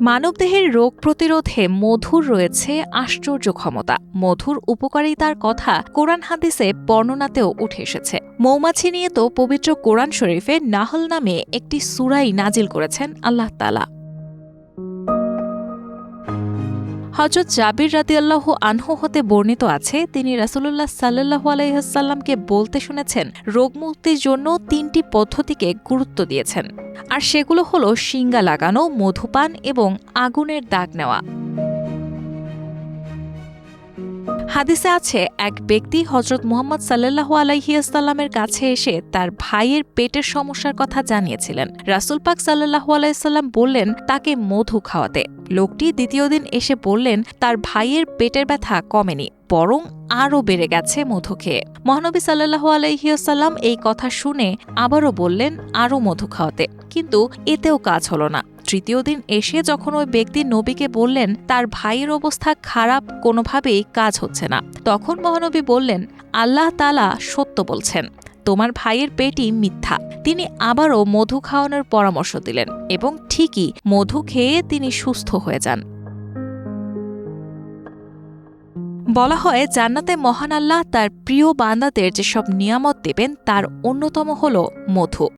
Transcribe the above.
মানবদেহের রোগ প্রতিরোধে মধুর রয়েছে আশ্চর্য ক্ষমতা। মধুর উপকারিতার কথা কোরআন হাদিসে বর্ণনাতেও উঠে এসেছে। মৌমাছি নিয়ে তো পবিত্র কোরআন শরীফে নাহল নামে একটি সূরাই নাজিল করেছেন আল্লাহ তাআলা। হযরত জাবির রাদিয়াল্লাহু আনহু হতে বর্ণিত আছে, তিনি রাসূলুল্লাহ সাল্লাল্লাহু আলাইহি ওয়াসাল্লামকে বলতে শুনেছেন, রোগমুক্তির জন্য ৩টি পদ্ধতিকে গুরুত্ব দিয়েছেন, আর সেগুলো হলো শিঙ্গা লাগানো, মধুপান এবং আগুনের দাগ নেওয়া। হাদিসে আছে, এক ব্যক্তি হযরত মুহাম্মদ সাল্লাল্লাহু আলাইহি ওয়াসাল্লামের কাছে এসে তার ভাইয়ের পেটের সমস্যার কথা জানিয়েছিলেন। রাসূল পাক সাল্লাল্লাহু আলাইহি ওয়াসাল্লাম বললেন তাকে মধু খাওয়াতে। লোকটি দ্বিতীয় দিন এসে বললেন তার ভাইয়ের পেটের ব্যথা কমেনি, বরং আরও বেড়ে গেছে মধু খেয়ে। মহানবী সাল্লাল্লাহু আলাইহি ওয়াসাল্লাম এই কথা শুনে আবারও বললেন আরও মধু খাওয়াতে, কিন্তু এতেও কাজ হলো না। তৃতীয় দিন এসে যখন ওই ব্যক্তি নবীকে বললেন তার ভাইয়ের অবস্থা খারাপ, কোনোভাবেই কাজ হচ্ছে না, তখন মহানবী বললেন, আল্লাহ তাআলা সত্য বলছেন, তোমার ভাইয়ের পেটই মিথ্যা। তিনি আবারও মধু খাওয়ানোর পরামর্শ দিলেন এবং ঠিকই মধু খেয়ে তিনি সুস্থ হয়ে যান। বলা হয়, জান্নাতে মহান আল্লাহ তার প্রিয় বান্দাদের যেসব নিয়ামত দেবেন তার অন্যতম হল মধু।